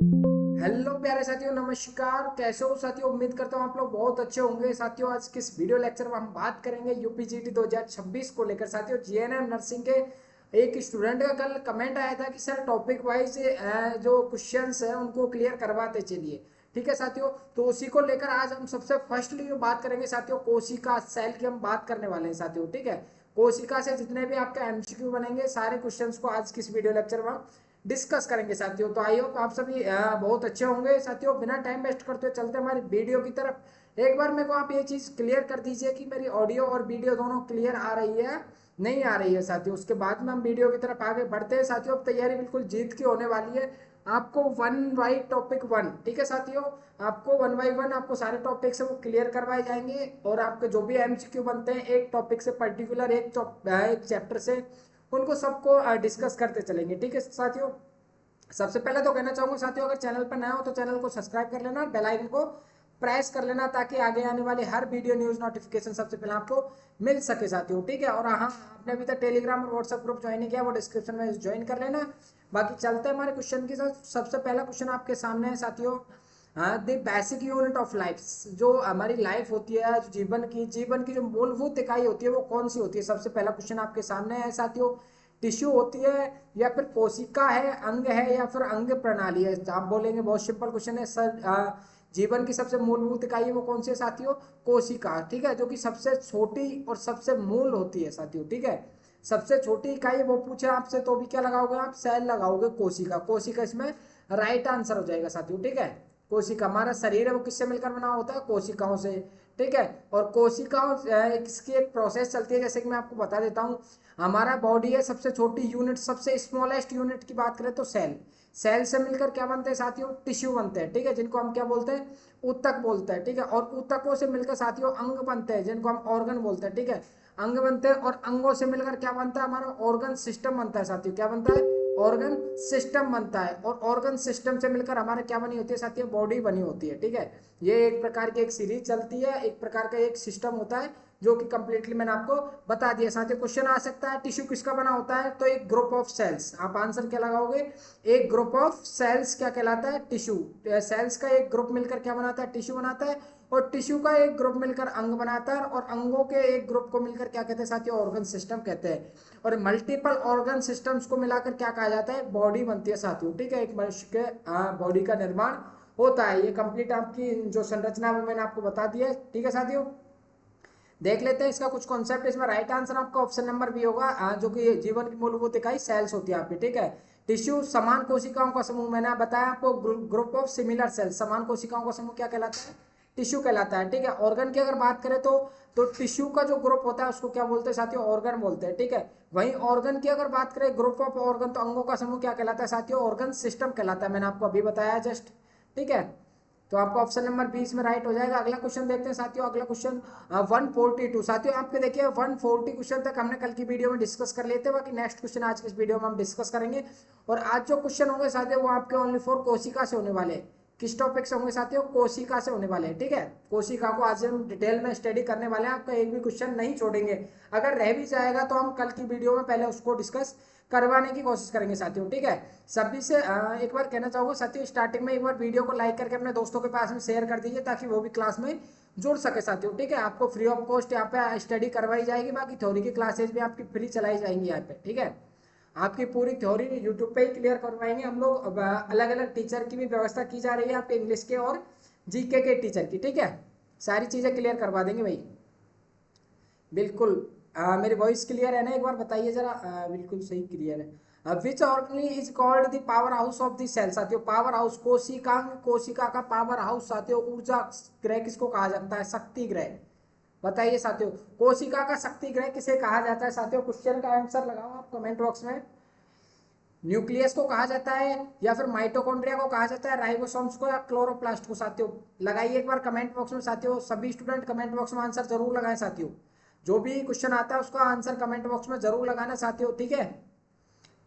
Hello प्यारे साथियों, नमस्कार। कैसे हो साथियों? उम्मीद करता हूँ आप लोग बहुत अच्छे होंगे। साथियों, आज किस वीडियो लेक्चर में हम बात करेंगे यूपीजीटी 2026 को लेकर। साथियों, जीएनएम नर्सिंग के एक स्टूडेंट का कल कमेंट आया था कि सर टॉपिक वाइज जो क्वेश्चंस है उनको क्लियर करवाते चलिए। ठीक है साथियों, तो उसी को लेकर आज हम सबसे फर्स्टली जो बात करेंगे साथियों, कोशिका सेल की हम बात करने वाले हैं साथियों। ठीक है, कोशिका से जितने भी आपके एमसीक्यू बनेंगे सारे क्वेश्चंस को आज किस वीडियो लेक्चर में डिस्कस करेंगे साथियों। तो आई होप आप सभी बहुत अच्छे होंगे साथियों। बिना टाइम वेस्ट करते हुए चलते हमारी वीडियो की तरफ। एक बार मेरे को आप ये चीज क्लियर कर दीजिए कि मेरी ऑडियो और वीडियो दोनों क्लियर आ रही है, नहीं आ रही है साथियों। उसके बाद में हम वीडियो की तरफ आगे बढ़ते हैं साथियों। अब तैयारी बिल्कुल जीत की होने वाली है। आपको वन बाई टॉपिक वन, ठीक है साथियों, आपको वन बाई वन आपको सारे टॉपिक से वो क्लियर करवाए जाएंगे। और आपके जो भी एमसीक्यू बनते हैं एक टॉपिक से पर्टिकुलर एक चैप्टर से, उनको सबको डिस्कस करते चलेंगे। ठीक है साथियों, सबसे पहले तो कहना चाहूंगा साथियों, अगर चैनल पर नया हो तो चैनल को सब्सक्राइब कर लेना, बेल आइकन को प्रेस कर लेना, ताकि आगे आने वाली हर वीडियो न्यूज नोटिफिकेशन सबसे पहले आपको मिल सके साथियों। ठीक है, और हाँ, आपने अभी तक टेलीग्राम और व्हाट्सएप ग्रुप ज्वाइन नहीं किया, वो डिस्क्रिप्शन में ज्वाइन कर लेना। बाकी चलते हैं हमारे क्वेश्चन की तरफ। सबसे पहला क्वेश्चन आपके सामने है साथियों, the basic unit of life. जो हमारी लाइफ होती है, जो जीवन की जो मूलभूत इकाई होती है वो कौन सी होती है? सबसे पहला क्वेश्चन आपके सामने है साथियों। टिश्यू होती है, या फिर कोशिका है, अंग है, या फिर अंग प्रणाली है? आप बोलेंगे बहुत सिंपल क्वेश्चन है सर, जीवन की सबसे मूलभूत इकाई वो कौन सी है साथियों? कोशिका। ठीक है, जो कि सबसे छोटी और सबसे मूल होती है साथियों। ठीक है, सबसे छोटी इकाई वो पूछे आपसे तो भी क्या लगाओगे आप? सेल लगाओगे, कोशिका। कोशिका इसमें राइट आंसर हो जाएगा साथियों। ठीक है, कोशिका, हमारा शरीर है वो किससे मिलकर बना होता है? कोशिकाओं से। ठीक है, और कोशिकाओं इसकी एक प्रोसेस चलती है, जैसे कि मैं आपको बता देता हूँ। हमारा बॉडी है, सबसे छोटी यूनिट, सबसे स्मॉलेस्ट यूनिट की बात करें तो सेल। सेल से मिलकर क्या बनते हैं साथियों? टिश्यू बनते हैं। ठीक है, जिनको हम क्या बोलते हैं? ऊतक बोलते हैं। ठीक है, और ऊतकों से मिलकर साथियों अंग बनते हैं, जिनको हम ऑर्गन बोलते हैं। ठीक है, अंग बनते हैं, और अंगों से मिलकर क्या बनता है? हमारा ऑर्गन सिस्टम बनता है साथियों। क्या बनता है? ऑर्गन सिस्टम बनता है। और ऑर्गन सिस्टम से मिलकर हमारे क्या बनी होती है साथियों? बॉडी बनी होती है। ठीक है, ये एक प्रकार की एक सीरीज चलती है, एक प्रकार का एक सिस्टम होता है, जो कि कंप्लीटली मैंने आपको बता दिया साथियों। क्वेश्चन आ सकता है टिश्यू किसका बना होता है? तो एक ग्रुप ऑफ सेल्स। आप आंसर क्या लगाओगे? एक ग्रुप ऑफ सेल्स क्या कहलाता है? टिश्यू। सेल्स का एक ग्रुप मिलकर क्या बनाता है? टिश्यू बनाता है। और टिश्यू का एक ग्रुप मिलकर अंग बनाता है, और अंगों के एक ग्रुप को मिलकर क्या कहते हैं साथियों? ऑर्गन सिस्टम कहते हैं। और मल्टीपल ऑर्गन सिस्टम्स को मिलाकर क्या कहा जाता है? बॉडी बनती है साथियों। ठीक है, एक मनुष्य के बॉडी का निर्माण होता है। ये कंप्लीट आपकी जो संरचना है वो मैंने आपको बता दिया है। ठीक है साथियों, देख लेते हैं इसका कुछ कॉन्सेप्ट। इसमें राइट आंसर आपका ऑप्शन नंबर बी होगा, जो कि जीवन की मूलभूत इकाई सेल्स होती है आपकी। ठीक है, टिश्यू समान कोशिकाओं का समूह। मैंने बताया आपको, ग्रुप ऑफ सिमिलर सेल्स। समान कोशिकाओं का समूह क्या कहलाता है? टिश्यू कहलाता है। ठीक है, ऑर्गन की अगर बात करें तो टिश्यू का जो ग्रुप होता है उसको क्या बोलते हैं साथियों? ऑर्गन बोलते हैं। ठीक है, वहीं ऑर्गन की अगर बात करें, ग्रुप ऑफ ऑर्गन, तो अंगों का समूह क्या कहलाता है साथियों? ऑर्गन सिस्टम कहलाता है। मैंने आपको अभी बताया जस्ट। ठीक है, तो आपका ऑप्शन नंबर 20 में राइट हो जाएगा। अगला क्वेश्चन देखते हैं साथियों। अगला क्वेश्चन 142 साथियों। आपके देखिए 140 क्वेश्चन तक हमने कल की वीडियो में डिस्कस कर लेते हैं। बाकी नेक्स्ट क्वेश्चन आज के इस वीडियो में हम डिस्कस करेंगे। और आज जो क्वेश्चन होंगे साथियों वो आपके ओनली फॉर कोशिका से होने वाले हैं। किस टॉपिक से होंगे साथियों? कोशिका से होने वाले हैं। ठीक है, कोशिका को आज हम डिटेल में स्टडी करने वाले हैं। आपका एक भी क्वेश्चन नहीं छोड़ेंगे। अगर रह भी जाएगा तो हम कल की वीडियो में पहले उसको डिस्कस करवाने की कोशिश करेंगे साथियों। ठीक है, सभी से एक बार कहना चाहूंगा साथियों, स्टार्टिंग में एक बार वीडियो को लाइक करके अपने दोस्तों के पास में शेयर कर दीजिए, ताकि वो भी क्लास में जुड़ सके साथियों। ठीक है, आपको फ्री ऑफ कॉस्ट यहाँ पे स्टडी करवाई जाएगी। बाकी थ्योरी की क्लासेज भी आपकी फ्री चलाई जाएंगी यहाँ पे। ठीक है, आपकी पूरी थ्योरी यूट्यूब पे ही क्लियर करवाएंगे हम लोग। अलग अलग टीचर की भी व्यवस्था की जा रही है आपके, इंग्लिश के और जीके के टीचर की। ठीक है, सारी चीजें क्लियर करवा देंगे भाई, बिल्कुल। मेरी वॉइस क्लियर है ना? एक बार बताइए जरा। बिल्कुल सही क्लियर है। Which organ is called the powerhouse of the cell साथियों? पावर हाउस, कोशिकांग, कोशिका का पावर हाउस साथियों। ऊर्जा ग्रह किसको कहा जाता है? शक्ति ग्रह। बताइए साथियों, कोशिका का शक्ति ग्रह किसे कहा जाता है साथियों? क्वेश्चन का आंसर लगाओ आप कमेंट बॉक्स में। न्यूक्लियस को कहा जाता है, या फिर माइटोकॉन्ड्रिया को कहा जाता है, राइबोसोम्स को, या क्लोरोप्लास्ट को साथियों? लगाइए एक बार कमेंट बॉक्स में साथियों। सभी स्टूडेंट कमेंट बॉक्स में आंसर जरूर लगाएं साथियों। जो भी क्वेश्चन आता है उसका आंसर कमेंट बॉक्स में जरूर लगाना साथियों। ठीक है,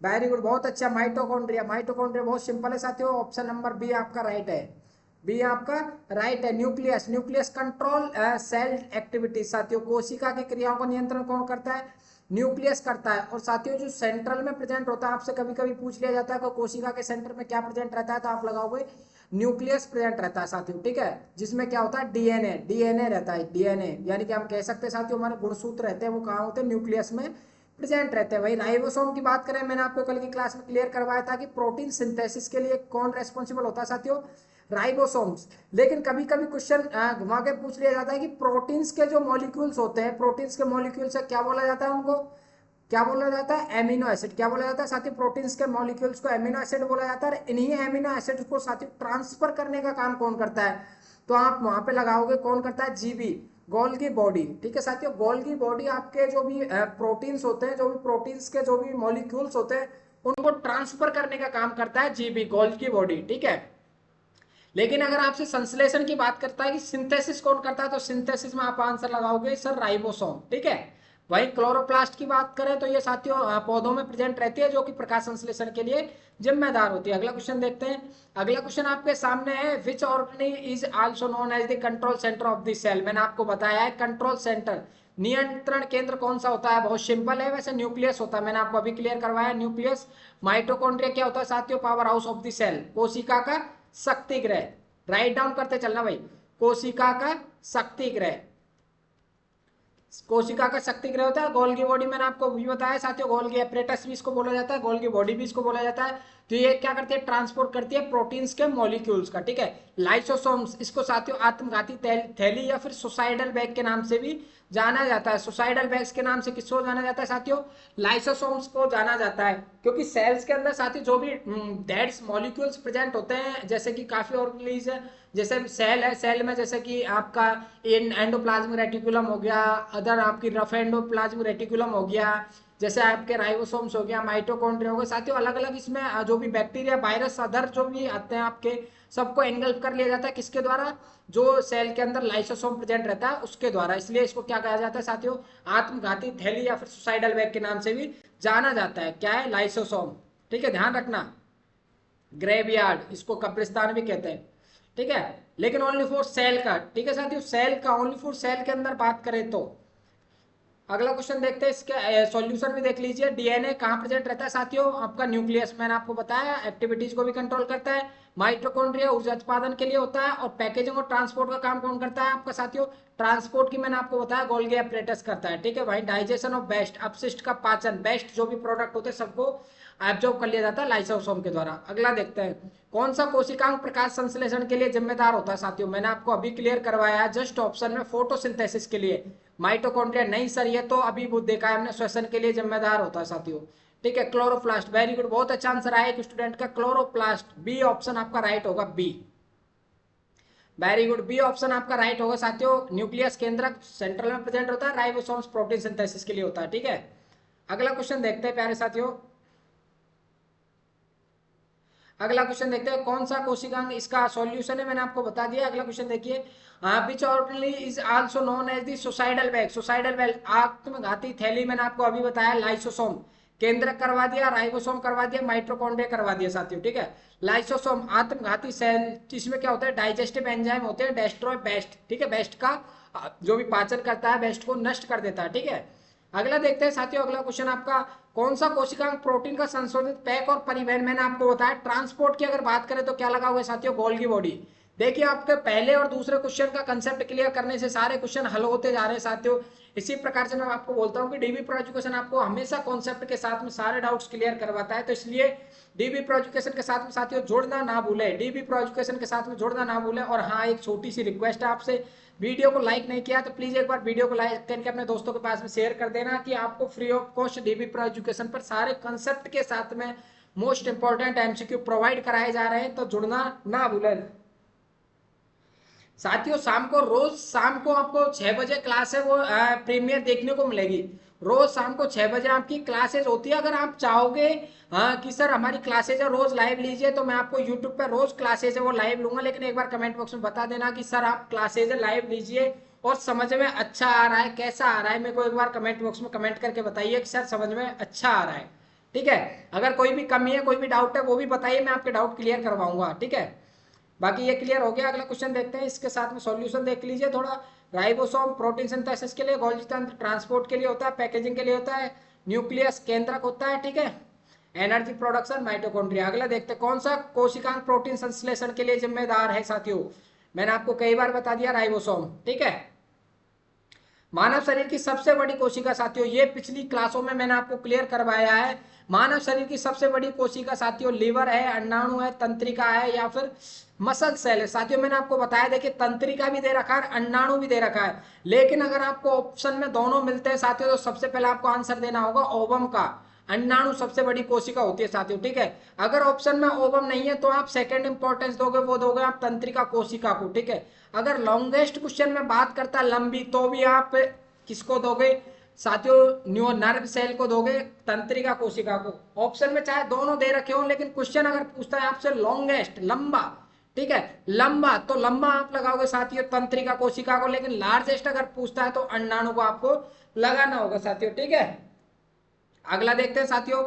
वेरी गुड, बहुत अच्छा। माइटोकॉन्ड्रिया, माइटोकॉन्ड्रिया बहुत सिंपल है साथियों। ऑप्शन नंबर बी आपका राइट है। बी आपका राइट है। Nucleus, nucleus control cell activity साथियों। कोशिका की क्रियाओं को नियंत्रण कौन करता है? न्यूक्लियस करता है। और साथियों जो सेंट्रल में प्रेजेंट होता है, आपसे कभी कभी पूछ लिया जाता है कि कोशिका के सेंटर में क्या प्रेजेंट रहता है, तो आप लगाओगे न्यूक्लियस प्रेजेंट रहता है साथियों, ठीक है, जिसमें क्या होता है डीएनए, डीएनए रहता है, डीएनए यानी कि हम कह सकते हैं साथियों हमारे गुणसूत्र रहते हैं वो कहाँ होते हैं, न्यूक्लियस में प्रेजेंट रहते हैं। वही राइबोसोम की बात करें, मैंने आपको कल की क्लास में क्लियर करवाया था कि प्रोटीन सिंथेसिस के लिए कौन रेस्पॉन्सिबल होता है साथियों, राइबोसोम्स। लेकिन कभी कभी क्वेश्चन घुमा के पूछ लिया जाता है कि प्रोटीन्स के जो मॉलिक्यूल्स होते हैं, प्रोटीन्स के मॉलिक्यूल्स क्या बोला जाता है उनको, क्या बोला जाता है, एमिनो एसिड। क्या बोला जाता है साथियों, प्रोटीन्स के मॉलिक्यूल्स को एमिनो एसिड बोला जाता है। इन्हीं एमिनो एसिड को साथियों ट्रांसफर करने का काम कौन करता है, तो आप वहां पे लगाओगे कौन करता है, जीबी, गोल्गी बॉडी, ठीक है साथियों। गोल्गी बॉडी आपके जो भी प्रोटीन्स होते हैं, जो भी प्रोटीन्स के जो भी मॉलिक्यूल्स होते हैं उनको ट्रांसफर करने का काम करता है जीबी, गोल्गी बॉडी, ठीक है। लेकिन अगर आपसे संश्लेषण की बात करता है कि सिंथेसिस कौन करता है, तो सिंथेसिस में आप आंसर लगाओगे सर राइबोसोम, ठीक है। वही क्लोरोप्लास्ट की बात करें तो ये साथियों पौधों में प्रेजेंट रहती है, जो कि प्रकाश संश्लेषण के लिए जिम्मेदार होती है। अगला क्वेश्चन देखते हैं। अगला क्वेश्चन आपके सामने है, which organ is also known as the control centre of the cell. मैंने आपको बताया है कंट्रोल सेंटर, नियंत्रण केंद्र कौन सा होता है, बहुत सिंपल है, वैसे न्यूक्लियस होता है, मैंने आपको अभी क्लियर करवाया न्यूक्लियस। माइटोकॉन्ड्रिया क्या होता है साथियों, powerhouse of the cell, कोशिका का शक्ति ग्रह, राइट डाउन करते चलना भाई, कोशिका का शक्ति ग्रह, कोशिका का शक्ति ग्रह होता है। गोल्गी बॉडी मैंने आपको भी बताया साथियों, गोल्गी एपरेटस भी इसको बोला जाता है, गोल्गी बॉडी भी इसको बोला जाता है। तो ये क्या करती है, ट्रांसपोर्ट करती है प्रोटीन्स के मॉलिक्यूल्स का, ठीक है। लाइसोसोम्स, इसको साथियों आत्मघाती थैली या फिर सुसाइडल बैग के नाम से भी जाना जाता है। सुसाइडल बैग्स के नाम से किसको जाना जाता है साथियों, लाइसोसोम्स को जाना जाता है, क्योंकि सेल्स के अंदर साथियों जो भी डेड मॉलिक्यूल्स प्रेजेंट होते हैं, जैसे कि काफी ऑर्गेनिज है, जैसे सेल है, सेल में जैसे कि आपका एंडोप्लाज्मिक रेटिकुलम हो गया, अदर आपकी रफ एंडोप्लाज्मिक रेटिकुलम हो गया, जैसे आपके राइबोसोम्स हो गया, माइटोकॉन्ड्रिया हो गया साथियों, अलग अलग इसमें जो भी बैक्टीरिया, वायरस, अदर जो भी आते हैं आपके, सबको एंगल्फ कर लिया जाता है किसके द्वारा, जो सेल के अंदर लाइसोसोम प्रेजेंट रहता है उसके द्वारा। इसलिए इसको क्या कहा जाता है साथियों, आत्मघाती थैली या फिर सुसाइडल बैग के नाम से भी जाना जाता है, क्या है, लाइसोसोम, ठीक है, ध्यान रखना। ग्रेवयार्ड, इसको कब्रिस्तान भी कहते हैं, ठीक है, लेकिन ओनली फॉर सेल का, ठीक है साथियों, सेल का, ओनली फॉर सेल के अंदर बात करें तो। अगला क्वेश्चन देखते हैं, इसके सॉल्यूशन भी देख लीजिए। डीएनए कहाँ प्रेजेंट रहता है साथियों, आपका न्यूक्लियस, मैंने आपको बताया एक्टिविटीज को भी कंट्रोल करता है। माइटोकॉन्ड्रिया ऊर्जा उत्पादन के लिए होता है, और पैकेजिंग और ट्रांसपोर्ट का काम कौन करता है आपका साथियों, ट्रांसपोर्ट की मैंने आपको बताया गोल्गी एपरेटस करता है, ठीक है भाई। डाइजेशन ऑफ बेस्ट, अपशिष्ट का पाचन, बेस्ट जो भी प्रोडक्ट होते हैं सबको एब्जॉर्ब कर लिया जाता है लाइसोसोम के द्वारा। अगला देखते हैं, कौन सा कोशिकांग प्रकाश संश्लेषण के लिए जिम्मेदार होता है साथियों, मैंने आपको अभी क्लियर करवाया है जस्ट ऑप्शन में, फोटोसिंथेसिस के लिए। माइटोकॉन्ड्रिया नहीं सर, ये तो अभी वो देखा है हमने, श्वसन के लिए जिम्मेदार होता है साथियों, ठीक है। क्लोरोप्लास्ट, वेरी गुड, बहुत अच्छा आंसर आया एक स्टूडेंट का, क्लोरोप्लास्ट, बी ऑप्शन आपका राइट होगा, B, very good, B option आपका राइट होगा साथियों। न्यूक्लियस केंद्रक सेंट्रल में प्रेजेंट होता है, राइबोसोम्स प्रोटीन सिंथेसिस के लिए होता है, ठीक है। अगला क्वेश्चन देखते हैं प्यारे साथियों। अगला क्वेश्चन देखते हैं, कौन सा कोशिकांग, इसका सॉल्यूशन है मैंने आपको बता दिया। अगला क्वेश्चन देखिए, which organelle is also known as the suicidal bag, suicidal bag, आत्मघाती थैली, मैंने आपको अभी बताया लाइसोसोम, केंद्रक करवा दिया, राइबोसोम करवा दिया, माइटोकॉन्ड्रिया करवा दिया साथियों, ठीक है। लाइसोसोम आत्मघाती सेल, इसमें क्या होता है, डाइजेस्टिव एंजाइम होते हैं, डेस्ट्रॉय बेस्ट, ठीक है, बेस्ट का जो भी पाचन करता है, बेस्ट को नष्ट कर देता है, ठीक है। अगला देखते हैं साथियों, अगला क्वेश्चन आपका, कौन सा कोशिकांग प्रोटीन का संशोधित पैक और परिवहन, मैंने आपको बताया। ट्रांसपोर्ट की अगर बात करें तो क्या लगा हुआ है साथियों, गोल्गी बॉडी। देखिए आपके पहले और दूसरे क्वेश्चन का कंसेप्ट क्लियर करने से सारे क्वेश्चन हल होते जा रहे हैं साथियों। इसी प्रकार से मैं आपको बोलता हूं कि डीबी प्रो एजुकेशन आपको हमेशा कॉन्सेप्ट के साथ में सारे डाउट्स क्लियर करवाता है, तो इसलिए डीबी प्रो एजुकेशन के साथ में साथियों जुड़ना ना भूले, डीबी प्रो एजुकेशन के साथ में जुड़ना ना भूले। और हाँ, एक छोटी सी रिक्वेस्ट है आपसे, वीडियो को लाइक नहीं किया तो प्लीज एक बार वीडियो को लाइक करके अपने दोस्तों के पास में शेयर कर देना, कि आपको free of cost dB pro education पर सारे कंसेप्ट के साथ में मोस्ट इंपॉर्टेंट एमसीक्यू प्रोवाइड कराए जा रहे हैं, तो जुड़ना ना भूलें साथियों। शाम को, रोज शाम को आपको 6 बजे क्लास है, वो प्रीमियर देखने को मिलेगी। रोज शाम को 6 बजे आपकी क्लासेज होती है। अगर आप चाहोगे कि सर हमारी क्लासेज है रोज लाइव लीजिए, तो मैं आपको यूट्यूब पर रोज क्लासेज है वो लाइव लूंगा, लेकिन एक बार कमेंट बॉक्स में बता देना कि सर आप क्लासेज है लाइव लीजिए और समझ में अच्छा आ रहा है, कैसा आ रहा है, मेरे को एक बार कमेंट बॉक्स में कमेंट करके बताइए कि सर समझ में अच्छा आ रहा है, ठीक है। अगर कोई भी कमी है, कोई भी डाउट है, वो भी बताइए, मैं आपके डाउट क्लियर करवाऊंगा, ठीक है। बाकी ये क्लियर हो गया। अगला क्वेश्चन देखते हैं, इसके साथ में सॉल्यूशन देख लीजिए थोड़ा। राइबोसोम प्रोटीन सिंथेसिस के लिए, गोल्गी तंत्र ट्रांसपोर्ट के लिए होता है, पैकेजिंग के लिए होता है, न्यूक्लियस केंद्रक होता है, ठीक है, एनर्जी प्रोडक्शन माइटोकॉन्ड्रिया। अगला देखते हैं, कौन सा कोशिकांग प्रोटीन संश्लेषण के लिए जिम्मेदार है साथियों। मैंने आपको कई बार बता दिया, राइबोसोम, ठीक है। मानव शरीर की सबसे बड़ी कोशिका साथियों, ये पिछली क्लासों में मैंने आपको क्लियर करवाया है। मानव शरीर की सबसे बड़ी कोशिका साथियों लीवर है, अंडाणु है, तंत्रिका है, या फिर मसल सेल है साथियों। मैंने आपको बताया, देखिए तंत्रिका भी दे रखा है, अंडाणु भी दे रखा है, लेकिन अगर आपको ऑप्शन में दोनों मिलते हैं साथियों, तो सबसे पहले आपको आंसर देना होगा ओवम का। अंडाणु सबसे बड़ी कोशिका होती है साथियों, ठीक है। अगर ऑप्शन में ओवम नहीं है तो आप सेकंड इंपॉर्टेंस दोगे, वो दोगे आप तंत्रिका कोशिका को, ठीक है। अगर लॉन्गेस्ट क्वेश्चन में बात करता है लंबी, तो भी आप किसको दोगे साथियों, न्यू नर्व सेल को दोगे, तंत्रिका कोशिका को। ऑप्शन में चाहे दोनों दे रखे हो, लेकिन क्वेश्चन अगर पूछता है आपसे लॉन्गेस्ट, लंबा, ठीक है, लंबा, तो लंबा आप लगाओगे साथियों तंत्रिका कोशिका को, लेकिन लार्जेस्ट अगर पूछता है तो अंडाणु को आपको लगाना होगा साथियों, ठीक है। अगला देखते हैं साथियों,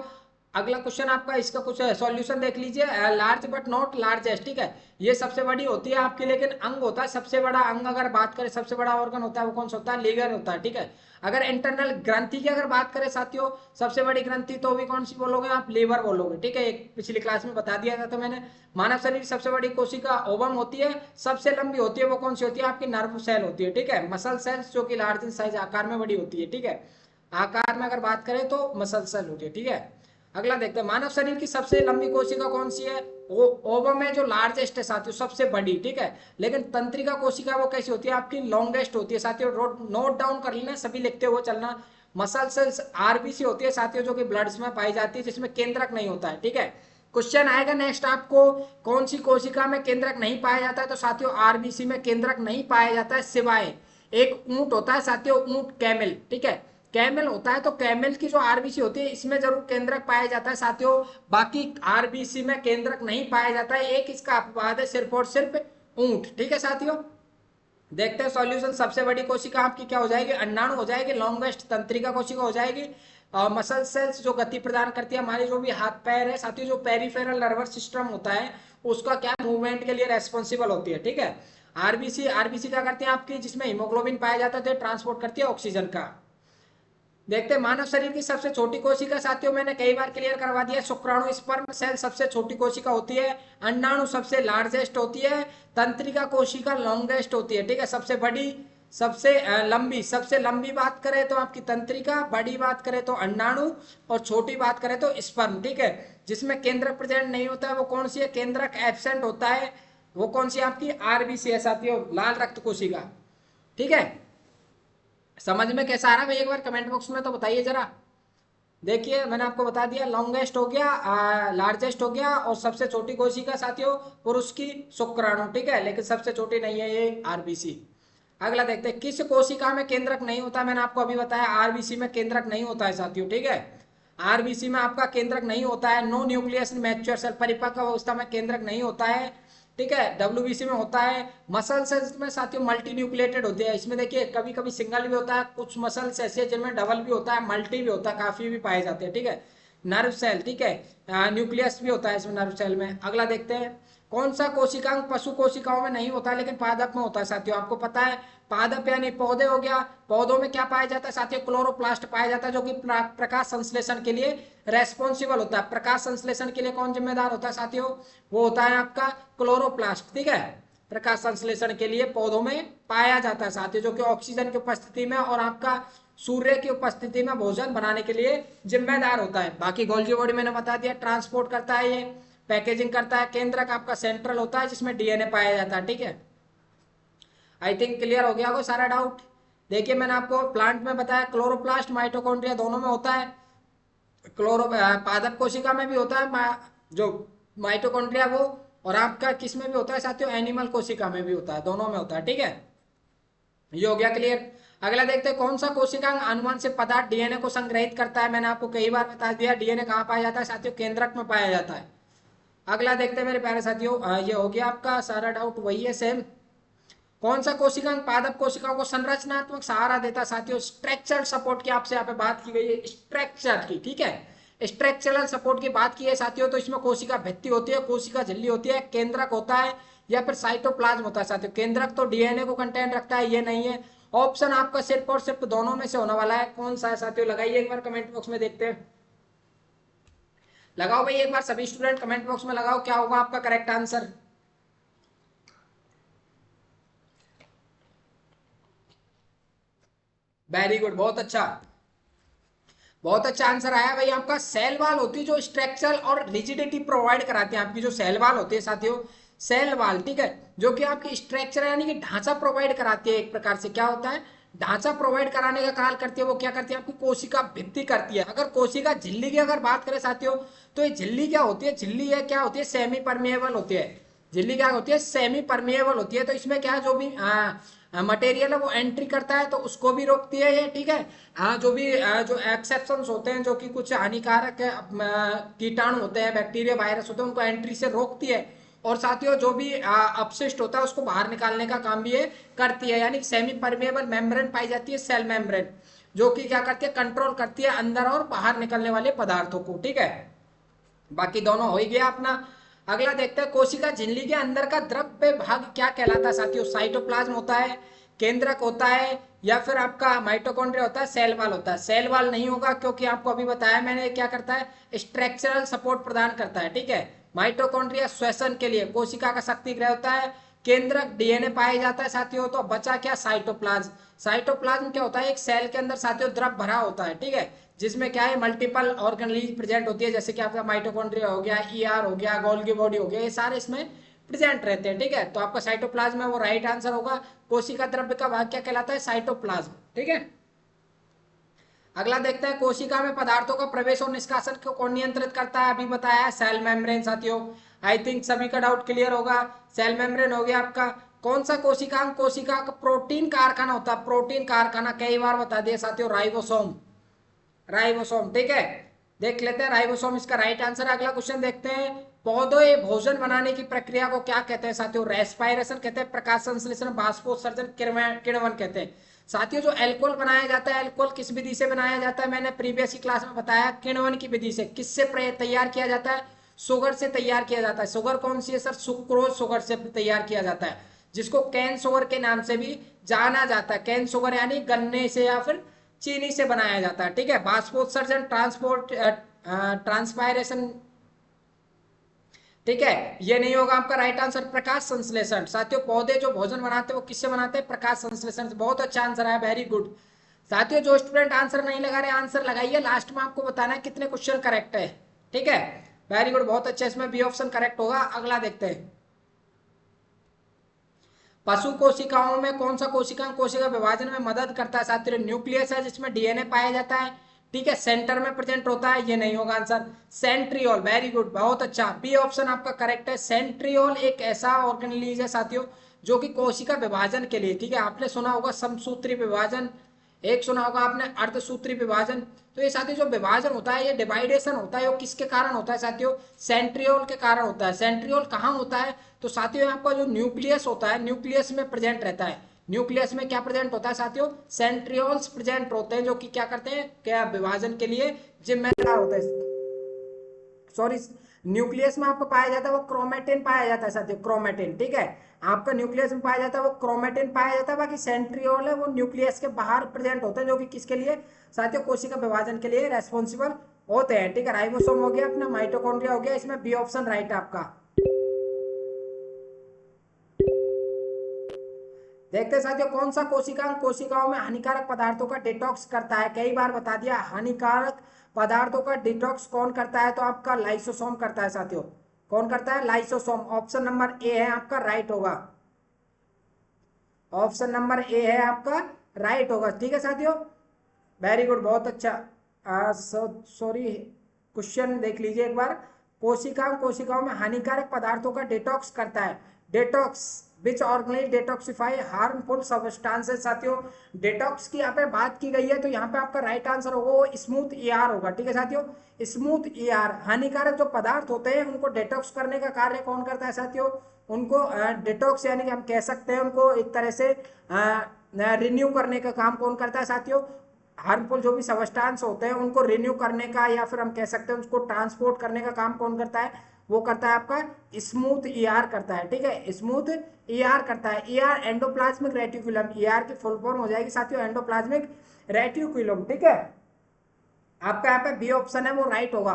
अगला क्वेश्चन आपका, इसका कुछ सॉल्यूशन देख लीजिए। लार्ज बट नॉट लार्जेस्ट, ठीक है, ये सबसे बड़ी होती है आपकी, लेकिन अंग होता है सबसे बड़ा अंग। अगर बात करें सबसे बड़ा ऑर्गन होता है वो कौन सा होता है, लीवर होता है, ठीक है। अगर इंटरनल ग्रंथि की अगर बात करें साथियों, सबसे बड़ी ग्रंथि, तो भी कौन सी बोलोगे आप, लीवर बोलोगे, ठीक है। एक पिछली क्लास में बता दिया था तो मैंने। मानव शरीर की सबसे बड़ी कोशिका ओवम होती है, सबसे लंबी होती है वो कौन सी होती है आपकी, नर्व सेल होती है, ठीक है। मसल सेल्स जो कि लार्ज इन साइज, आकार में बड़ी होती है, ठीक है। आकार में अगर बात करें तो मसल सेल होती है, ठीक है। अगला देखते हैं, मानव शरीर की सबसे लंबी कोशिका कौन सी है, ओवम है जो लार्जेस्ट है साथियों, सबसे बड़ी, ठीक है। लेकिन तंत्रिका कोशिका वो कैसी होती है आपकी, लॉन्गेस्ट होती है साथियों। नोट डाउन कर लेना, सभी लिखते हुए चलना। मसल सेल्स आरबीसी होती है साथियों, जो कि ब्लड्स में पाई जाती है, जिसमें केंद्रक नहीं होता है, ठीक है। क्वेश्चन आएगा नेक्स्ट आपको, कौन सी कोशिका में केंद्रक नहीं पाया जाता है, तो साथियों आरबीसी में केंद्रक नहीं पाया जाता है, सिवाय एक ऊंट होता है साथियों, ऊंट कैमल, ठीक है। कैमल होता है, तो कैमल की जो आरबीसी होती है इसमें जरूर केंद्रक पाया जाता है साथियों, बाकी आरबीसी में केंद्रक नहीं पाया जाता है। एक इसका अपवाद है, सिर्फ और सिर्फ ऊंट, ठीक है साथियों। देखते हैं सॉल्यूशन, सबसे बड़ी कोशिका आपकी क्या हो जाएगी, अंडाणु हो जाएगी, लॉन्गेस्ट तंत्रिका कोशिका हो जाएगी। मसल सेल्स जो गति प्रदान करती है, हमारे जो भी हाथ पैर है साथियों, जो पेरिफेरल नर्वस सिस्टम होता है उसका क्या मूवमेंट के लिए रेस्पॉन्सिबल होती है, ठीक है। आरबीसी, आरबीसी क्या करती है आपकी, जिसमें हीमोग्लोबिन पाया जाता है, ट्रांसपोर्ट करती है ऑक्सीजन का। देखते हैं, मानव शरीर की सबसे छोटी कोशिका साथियों, मैंने कई बार क्लियर करवा दिया, शुक्राणु स्पर्म सेल सबसे छोटी कोशिका होती है, अंडाणु सबसे लार्जेस्ट होती है, तंत्रिका कोशिका लॉन्गेस्ट होती है, ठीक है, सबसे बड़ी, सबसे लंबी। सबसे लंबी बात करें तो आपकी तंत्रिका, बड़ी बात करें तो अंडाणु, और छोटी बात करें तो स्पर्म, ठीक है। जिसमें केंद्रक प्रेजेंट नहीं होता है वो कौन सी है, केंद्रक एब्सेंट होता है, वो कौन सी आपकी, आरबीसी है साथियों, लाल रक्त कोशिका, ठीक है। समझ में कैसा आ रहा है एक बार कमेंट बॉक्स में तो बताइए जरा। देखिए मैंने आपको बता दिया, लॉन्गेस्ट हो गया, लार्जेस्ट हो गया, और सबसे छोटी कोशिका साथियों पुरुष की शुक्राणु, ठीक है, लेकिन सबसे छोटी नहीं है ये आरबीसी। अगला देखते हैं, किस कोशिका में केंद्रक नहीं होता, मैंने आपको अभी बताया आरबीसी में केंद्रक नहीं होता है साथियों, ठीक है। आरबीसी में आपका केंद्रक नहीं होता है, नो न्यूक्लियस मैच्योर सेल, परिपक्व अवस्था में केंद्रक नहीं होता है, ठीक है। डब्ल्यूबीसी में होता है। मसल सेल्स में साथियों मल्टी न्यूक्लिएटेड होते हैं, इसमें देखिए कभी कभी सिंगल भी होता है, कुछ मसल्स ऐसे हैं जिनमें डबल भी होता है, मल्टी भी होता है, काफी भी पाए जाते हैं, ठीक है। नर्व सेल, ठीक है, न्यूक्लियस भी होता है इसमें नर्व सेल में। अगला देखते हैं, कौन सा कोशिकांग पशु कोशिकाओं में नहीं होता है लेकिन पादप में होता है साथियों, आपको पता है। पादप यानी पौधे हो गया, पौधों में क्या पाया जाता है साथियों, क्लोरोप्लास्ट पाया जाता है, जो कि प्रकाश संश्लेषण के लिए रेस्पॉन्सिबल होता है। प्रकाश संश्लेषण के लिए कौन जिम्मेदार होता है साथियों, वो होता है आपका क्लोरोप्लास्ट, ठीक है। प्रकाश संश्लेषण के लिए पौधों में पाया जाता है साथियों, जो कि ऑक्सीजन की उपस्थिति में और आपका सूर्य की उपस्थिति में भोजन बनाने के लिए जिम्मेदार होता है। बाकी गोल्गी बॉडी मैंने बता दिया, ट्रांसपोर्ट करता है ये, पैकेजिंग करता है, केंद्रक आपका सेंट्रल होता है जिसमें डीएनए पाया जाता है, ठीक है। आई थिंक क्लियर हो गया होगा सारा डाउट। देखिए मैंने आपको प्लांट में बताया क्लोरोप्लास्ट माइटोकॉन्ड्रिया दोनों में होता है, पादप कोशिका में भी होता है जो माइटोकॉन्ड्रिया वो, और आपका किस में भी होता है साथियों, एनिमल कोशिका में भी होता है, दोनों में होता है, ठीक है। ये हो गया क्लियर। अगला देखते हैं, कौन सा कोशिकांग अनुवांशिक पदार्थ डीएनए को संग्रहित करता है, मैंने आपको कई बार बता दिया, डीएनए कहाँ पाया जाता है साथियों, केंद्रक में पाया जाता है। अगला देखते हैं मेरे प्यारे साथियों, ये हो गया आपका सारा डाउट वही है सेम। कौन सा कोशिकांग पादप कोशिकाओं को संरचनात्मक सहारा देता है साथियों, स्ट्रक्चरल सपोर्ट की आपसे यहाँ पे बात की गई है, स्ट्रक्चर की, ठीक है। स्ट्रक्चरल सपोर्ट की बात की है साथियों, तो इसमें कोशिका भित्ति होती है, कोशिका झिल्ली होती है, केंद्रक होता है, या फिर साइटोप्लाज्म होता है साथियों। केंद्रक तो डीएनए को कंटेंट रखता है, ये नहीं है। ऑप्शन आपका सिर्फ और सिर्फ दोनों में से होने वाला है, कौन सा है साथियों? लगाइए एक बार कमेंट बॉक्स में, देखते हैं। लगाओ भाई एक बार सभी स्टूडेंट कमेंट बॉक्स में लगाओ, क्या होगा आपका करेक्ट आंसर। वेरी गुड, बहुत अच्छा, बहुत अच्छा आंसर आया भाई आपका। सेल वाल होती है जो स्ट्रक्चरल और रिजिडिटी प्रोवाइड कराती है, आपकी जो सेल वाल होती है साथियों, सेल वाल, ठीक है, जो कि आपकी स्ट्रक्चर यानी कि ढांचा प्रोवाइड कराती है। एक प्रकार से क्या होता है, ढांचा प्रोवाइड कराने का कार्य करती है। वो क्या करती है, आपकी कोशिका भित्ति करती है। अगर कोशिका झिल्ली की अगर बात करें साथियों, तो ये झिल्ली क्या होती है, झिल्ली है क्या होती है, सेमी परमेएबल होती है। झिल्ली क्या होती है, सेमी परमेएबल होती है। तो इसमें क्या है, जो भी मटेरियल है वो एंट्री करता है तो उसको भी रोकती है ये, ठीक है। जो भी जो एक्सेप्शंस होते हैं, जो कि कुछ हानिकारक कीटाणु होते हैं, बैक्टीरिया वायरस होते हैं, उनको एंट्री से रोकती है। और साथियों जो भी अपशिष्ट होता है उसको बाहर निकालने का काम भी ये करती है। यानी सेमी परमेएबल मेम्ब्रेन पाई जाती है, सेल मेम्ब्रेन, जो कि क्या करती है, कंट्रोल करती है अंदर और बाहर निकलने वाले पदार्थों को, ठीक है। बाकी दोनों हो ही गया अपना। अगला देखते हैं, कोशिका झिल्ली के अंदर का द्रव्य भाग क्या कहलाता है साथियों? साइटोप्लाज्म होता है, केंद्रक होता है, या फिर आपका माइटोकॉन्ड्रिया होता है, सेल वाल होता है। सेल वाल नहीं होगा, क्योंकि आपको अभी बताया मैंने क्या करता है, स्ट्रक्चरल सपोर्ट प्रदान करता है, ठीक है। माइटोकॉन्ड्रिया श्वसन के लिए, कोशिका का शक्ति गृह होता है। केंद्रक डीएनए पाया जाता है साथियों। तो बचा क्या, साइटोप्लाज्म। साइटोप्लाज्म क्या होता है, एक सेल के अंदर साथियों द्रव भरा होता है, ठीक है, जिसमें क्या है, मल्टीपल ऑर्गेनेल प्रेजेंट होती है, जैसे कि आपका माइटोकॉन्ड्रिया हो गया, ईआर हो गया, गोल्गी बॉडी हो गया, ये सारे इसमें प्रेजेंट रहते हैं, ठीक है। तो आपका साइटोप्लाज्म है वो राइट आंसर होगा। कोशिका द्रव्य का भाग क्या कहलाता है, साइटोप्लाज्म, ठीक है। अगला देखते हैं, कोशिका में पदार्थों का प्रवेश और निष्कासन को कौन नियंत्रित करता है? अभी बताया है, सेल मेम्ब्रेन साथियों। आई थिंक सभी का डाउट क्लियर होगा। सेल मेम्ब्रेन हो गया आपका। कौन सा कोशिकांग कोशिका का प्रोटीन कारखाना होता है? प्रोटीन कारखाना कई बार बता दिया साथियों, राइबोसोम। राइबोसोम, ठीक है। देख लेते हैं राइबोसोम इसका राइट आंसर। अगला क्वेश्चन देखते हैं, पौधे भोजन बनाने की प्रक्रिया को क्या कहते हैं साथियों? रेस्पायरेशन कहते हैं, प्रकाश संश्लेषण, बाष्पोत्सर्जन, किण्वन कहते हैं। साथियों जो एल्कोहल बनाया जाता है, एल्कोहल किस विधि से बनाया जाता है? मैंने प्रीवियस की क्लास में बताया, किण्वन की विधि से। किससे तैयार किया जाता है? शुगर से तैयार किया जाता है। शुगर कौन सी है सर? सुक्रोज शुगर से तैयार किया जाता है, जिसको कैन शुगर के नाम से भी जाना जाता है। कैन शुगर यानी गन्ने से या फिर चीनी से बनाया जाता है, ठीक है। बाष्पोत्सर्जन, ट्रांसपायरेशन, ठीक है, ये नहीं होगा आपका राइट आंसर। प्रकाश संश्लेषण साथियों, पौधे जो भोजन बनाते हैं वो किससे बनाते हैं? प्रकाश संश्लेषण से। बहुत अच्छा आंसर है, वेरी गुड। साथियों जो स्टूडेंट आंसर नहीं लगा रहे, आंसर लगाइए, लास्ट में आपको बताना है कितने क्वेश्चन करेक्ट है, ठीक है। वेरी गुड, बहुत अच्छा, इसमें बी ऑप्शन करेक्ट होगा। अगला देखते हैं, पशु कोशिकाओं में कौन सा कोशिका कोशिका विभाजन में मदद करता है साथियों? न्यूक्लियस है, जिसमें डीएनए पाया जाता है, ठीक है, सेंटर में प्रेजेंट होता है, ये नहीं होगा आंसर। सेंट्रियोल, वेरी गुड, बहुत अच्छा, बी ऑप्शन आपका करेक्ट है। सेंट्रियोल एक ऐसा ऑर्गेनेल है साथियों, जो कि कोशिका विभाजन के लिए, ठीक है, आपने सुना होगा समसूत्री विभाजन, एक सुना होगा आपने अर्धसूत्री विभाजन। तो ये साथियों जो विभाजन होता है, ये डिवाइडेशन होता है, वो किसके कारण होता है साथियों? सेंट्रियोल के कारण होता है। सेंट्रियोल कहाँ होता है? तो साथियों आपका जो न्यूक्लियस होता है, न्यूक्लियस में प्रेजेंट रहता है। न्यूक्लियस में क्या प्रेजेंट होता है साथियों? सेंट्रियोल्स प्रेजेंट होते हैं, जो कि क्या करते हैं, क्या विभाजन के लिए जिम्मेदार होते हैं। सॉरी, न्यूक्लियस में आपको पाया जाता है वो क्रोमेटिन पाया जाता है साथियों, क्रोमेटिन, ठीक है। आपका न्यूक्लियस में पाया जाता है वो क्रोमेटिन पाया जाता है, बाकी सेंट्रियोल है वो न्यूक्लियस के बाहर प्रेजेंट होते हैं, जो कि किसके लिए साथियों? कोशिका विभाजन के लिए रेस्पॉन्सिबल होते हैं, ठीक है। राइबोसोम हो गया अपना, माइटोकॉन्ड्रिया हो गया, इसमें बी ऑप्शन राइट है आपका। देखते हैं साथियों, कौन सा कोशिकांग कोशिकाओं में हानिकारक पदार्थों का डिटॉक्स करता है? कई बार बता दिया, हानिकारक पदार्थों का डिटॉक्स कौन करता है? तो आपका लाइसोसोम करता है साथियों। कौन करता है? लाइसोसोम। ऑप्शन नंबर ए है आपका राइट होगा। ऑप्शन नंबर ए है आपका राइट होगा, ठीक है साथियों। वेरी गुड, बहुत अच्छा। सॉरी, क्वेश्चन देख लीजिए एक बार। कोशिकाओं में हानिकारक पदार्थों का डिटॉक्स करता है। डिटॉक्स, विच ऑर्गेनाइज डिटॉक्सिफाई हार्मफुल सब्सटेंसेस साथियों। डिटॉक्स की यहाँ पे बात की गई है, तो यहाँ पे आपका राइट आंसर होगा वो स्मूथ ईआर होगा, ठीक है साथियों। स्मूथ ईआर, हानिकारक जो पदार्थ होते हैं उनको डिटॉक्स करने का कार्य कौन करता है साथियों? उनको डिटॉक्स यानी कि हम कह सकते हैं उनको एक तरह से रिन्यू करने का काम कौन करता है साथियों? हार्मफुल जो भी सब्सटेंस होते हैं उनको रिन्यू करने का, या फिर हम कह सकते हैं उसको ट्रांसपोर्ट करने का काम कौन करता है? वो करता है आपका स्मूथ ईआर करता है, ठीक है, स्मूथ ईआर करता है। ईआर एंडोप्लाज्मिक रेटिकुलम, ईआर की फुल फॉर्म हो जाएगी साथियों एंडोप्लाज्मिक रेटिकुलम, ठीक है। आपका यहाँ पे बी ऑप्शन है वो राइट होगा,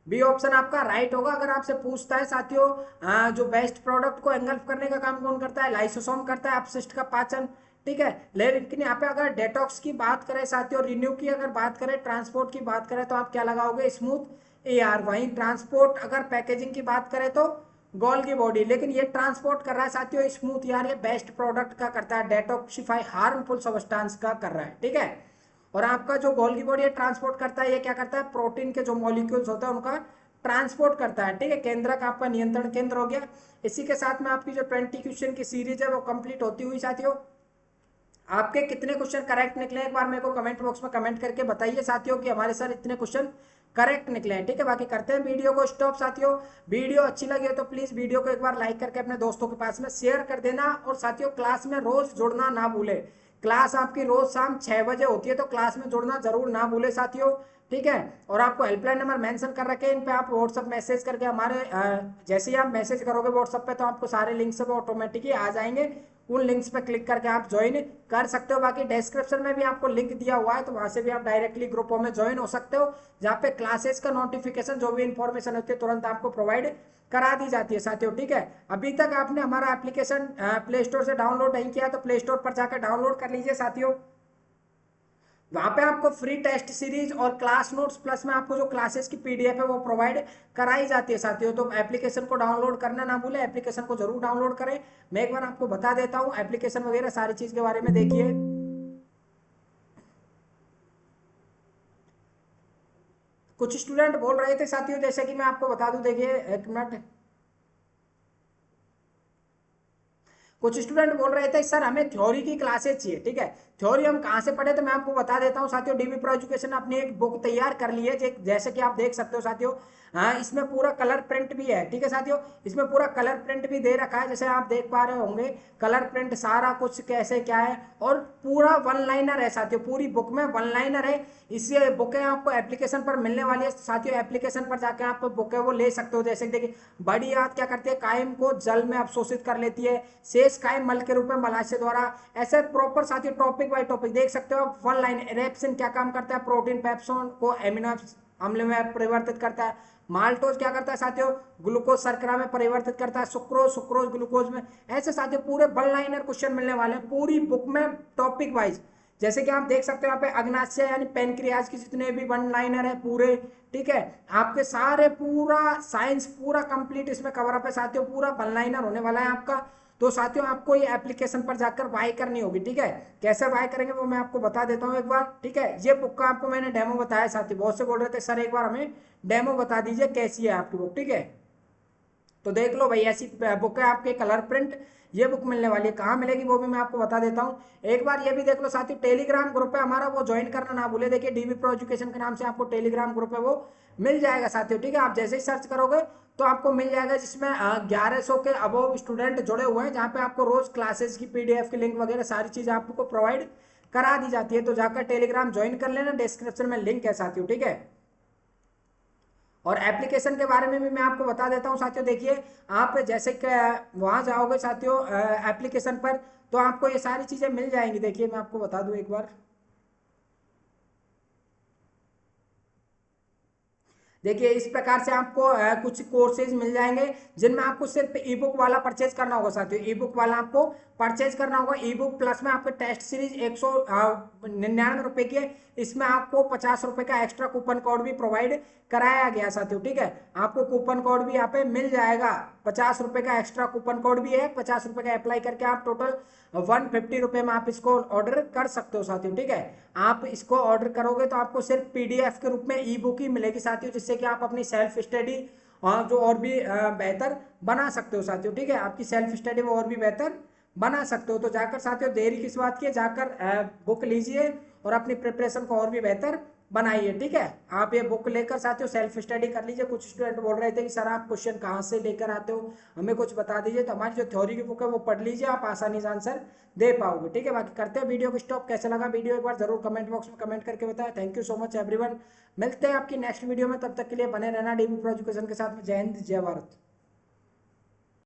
बी ऑप्शन आपका राइट होगा। अगर आपसे पूछता है साथियों जो बेस्ट प्रोडक्ट को एंगल्फ करने का काम कौन करता है, लाइसोसोम करता है, अपशिष्ट का पाचन, ठीक है। लेकिन यहाँ पे अगर डेटॉक्स की बात करें साथियों, रिन्यू की अगर बात करें, ट्रांसपोर्ट की बात करें, तो आप क्या लगाओगे, स्मूथ एआर। वहीं ट्रांसपोर्ट अगर पैकेजिंग की बात करें तो गोल्गी बॉडी, लेकिन ये ट्रांसपोर्ट कर रहा है साथियों स्मूथ यार, ये बेस्ट प्रोडक्ट का करता है, डेटॉक्सिफाई हार्मफुल सब्सटेंस का कर रहा है, ठीक है। और आपका जो गोल्गी बॉडी है ट्रांसपोर्ट करता है, ये क्या करता है, प्रोटीन के जो मॉलिक्यूल्स होता है उनका ट्रांसपोर्ट करता है, ठीक है। केंद्रक आपका नियंत्रण केंद्र हो गया। इसी के साथ में आपकी जो 20 क्वेश्चन की सीरीज है वो कंप्लीट होती हुई साथियों। आपके कितने क्वेश्चन करेक्ट निकले एक बार मेरे को कमेंट बॉक्स में कमेंट करके बताइए साथियों कि हमारे सर इतने क्वेश्चन करेक्ट निकले हैं, ठीक है। बाकी करते हैं वीडियो को स्टॉप साथियों। वीडियो अच्छी लगी हो तो प्लीज वीडियो को एक बार लाइक करके अपने दोस्तों के पास में शेयर कर देना। और साथियों क्लास में रोज जुड़ना ना भूले, क्लास आपकी रोज शाम 6 बजे होती है, तो क्लास में जुड़ना जरूर ना भूले साथियों, ठीक है। और आपको हेल्पलाइन नंबर मेंशन कर रखे हैं, इन पे आप व्हाट्सअप मैसेज करके हमारे जैसे ही आप मैसेज करोगे व्हाट्सअप पे तो आपको सारे लिंक सब ऑटोमेटिकली आ जाएंगे। उन लिंक्स पे क्लिक करके आप ज्वाइन कर सकते हो। बाकी डिस्क्रिप्शन में भी आपको लिंक दिया हुआ है, तो वहां से भी आप डायरेक्टली ग्रुपों में ज्वाइन हो सकते हो, जहाँ पे क्लासेस का नोटिफिकेशन जो भी इंफॉर्मेशन होती है तुरंत आपको प्रोवाइड करा दी जाती है साथियों, ठीक है। अभी तक आपने हमारा एप्लीकेशन प्ले स्टोर से डाउनलोड नहीं किया तो प्ले स्टोर पर जाकर डाउनलोड कर लीजिए साथियों। वहां पे आपको फ्री टेस्ट सीरीज और क्लास नोट्स प्लस में आपको जो क्लासेस की पीडीएफ है वो प्रोवाइड कराई जाती है साथियों। तो एप्लीकेशन को डाउनलोड करना ना भूले, एप्लीकेशन को जरूर डाउनलोड करें। मैं एक बार आपको बता देता हूँ एप्लीकेशन वगैरह सारी चीज के बारे में। देखिए कुछ स्टूडेंट बोल रहे थे साथियों, जैसे कि मैं आपको बता दूं, देखिए एक मिनट, कुछ स्टूडेंट बोल रहे थे सर हमें थ्योरी की क्लासेस चाहिए, ठीक है। थ्योरी हम कहाँ से पढ़े, तो मैं आपको बता देता हूँ साथियों। डीबी प्रो एजुकेशन ने अपनी एक बुक तैयार कर ली है, जैसे कि आप देख सकते हो साथियों। हाँ, इसमें पूरा कलर प्रिंट भी है, ठीक है साथियों। इसमें पूरा कलर प्रिंट भी दे रखा है, जैसे आप देख पा रहे होंगे कलर प्रिंट सारा कुछ कैसे क्या है। और पूरा वन लाइनर है साथियों, पूरी बुक में वन लाइनर है। इससे बुकें आपको एप्लीकेशन पर मिलने वाली है साथियों। एप्लीकेशन पर जाके आप बुकें वो ले सकते हो। जैसे देखिए बड़ी आंत क्या करती है, कायम को जल में अवशोषित कर लेती है, शेष कायम मल के रूप में मलाशय द्वारा। ऐसे प्रॉपर साथियों टॉपिक बाय टॉपिक देख सकते हो आप। वन लाइन रेप्सिन क्या काम करता है, प्रोटीन पेप्सोन को एमिनो अम्ल में परिवर्तित करता है। माल्टोज क्या करता है साथियों, ग्लूकोज शर्करा में परिवर्तित करता है। सुक्रोज सुक्रोज ग्लूकोज में। ऐसे साथियों पूरे वन लाइनर क्वेश्चन मिलने वाले हैं पूरी बुक में टॉपिक वाइज। जैसे कि आप देख सकते हो यहाँ पे अग्नाशय यानी पेनक्रियाज की जितने भी वन लाइनर है पूरे, ठीक है। आपके सारे पूरा साइंस पूरा कंप्लीट इसमें कवर अप है साथियों, पूरा वन लाइनर होने वाला है आपका। तो साथियों आपको ये एप्लीकेशन पर जाकर बाय करनी होगी, ठीक है। कैसे बाय करेंगे वो मैं आपको बता देता हूँ एक बार, ठीक है। ये बुक का आपको मैंने डेमो बताया साथियों, बहुत से बोल रहे थे सर एक बार हमें डेमो बता दीजिए कैसी है आपकी बुक, ठीक है। तो देख लो भाई ऐसी बुक है आपके कलर प्रिंट, ये बुक मिलने वाली है। कहाँ मिलेगी वो भी मैं आपको बता देता हूँ एक बार। ये भी देख लो साथियों, टेलीग्राम ग्रुप है हमारा, वो ज्वाइन करना ना भूले। देखिए डीबी प्रो एजुकेशन के नाम से आपको टेलीग्राम ग्रुप है वो मिल जाएगा साथियों, ठीक है। आप जैसे ही सर्च करोगे तो आपको मिल जाएगा, जिसमें 1100 के अबव स्टूडेंट जुड़े हुए हैं, जहाँ पे आपको रोज क्लासेस की पीडीएफ की लिंक वगैरह सारी चीज आपको प्रोवाइड करा दी जाती है। तो जाकर टेलीग्राम ज्वाइन कर लेना, डिस्क्रिप्शन में लिंक है साथियों, ठीक है। और एप्लीकेशन के बारे में भी मैं आपको बता देता हूं साथियों। देखिए आप जैसे कि वहां जाओगे साथियों एप्लीकेशन पर, तो आपको ये सारी चीजें मिल जाएंगी। देखिए मैं आपको बता दूं एक बार, देखिए इस प्रकार से आपको कुछ कोर्सेज मिल जाएंगे, जिनमें आपको सिर्फ ई बुक वाला परचेज करना होगा साथियों। ई बुक वाला आपको परचेज करना होगा। ई बुक प्लस में आपके टेस्ट सीरीज 199 रुपए की है। इसमें आपको 50 रुपए का एक्स्ट्रा कूपन कोड भी प्रोवाइड कराया गया साथियों, ठीक है। आपको कूपन कोड भी यहाँ पे मिल जाएगा, 50 रुपए का एक्स्ट्रा कूपन कोड भी है। 50 रुपए का अप्लाई करके आप टोटल 150 रुपए में आप इसको ऑर्डर कर सकते हो साथियों, ठीक है। आप इसको ऑर्डर करोगे तो आपको सिर्फ पीडीएफ के रूप में ई बुक ही मिलेगी साथियों, जिससे कि आप अपनी सेल्फ स्टडी जो और भी बेहतर बना सकते हो साथियों, ठीक है। आपकी सेल्फ स्टडी वो और भी बेहतर बना सकते हो। तो जाकर साथियों देरी किस बात की है, जाकर बुक लीजिए और अपनी प्रिपरेशन को और भी बेहतर बनाइए। ठीक है, आप ये बुक लेकर साथियों सेल्फ स्टडी कर लीजिए। कुछ स्टूडेंट बोल रहे थे कि सर आप क्वेश्चन कहाँ से लेकर आते हो, हमें कुछ बता दीजिए। तो हमारी जो थ्योरी की बुक है वो पढ़ लीजिए, आप आसानी से आंसर दे पाओगे। ठीक है, बाकी करते हैं वीडियो को स्टॉप। कैसा लगा वीडियो एक बार जरूर कमेंट बॉक्स में कमेंट करके बताएं। Thank you so much everyone, मिलते हैं आपकी नेक्स्ट वीडियो में, तब तक के लिए बने रहना डीबी प्रो एजुकेशन के साथ में। जय हिंद, जय भारत।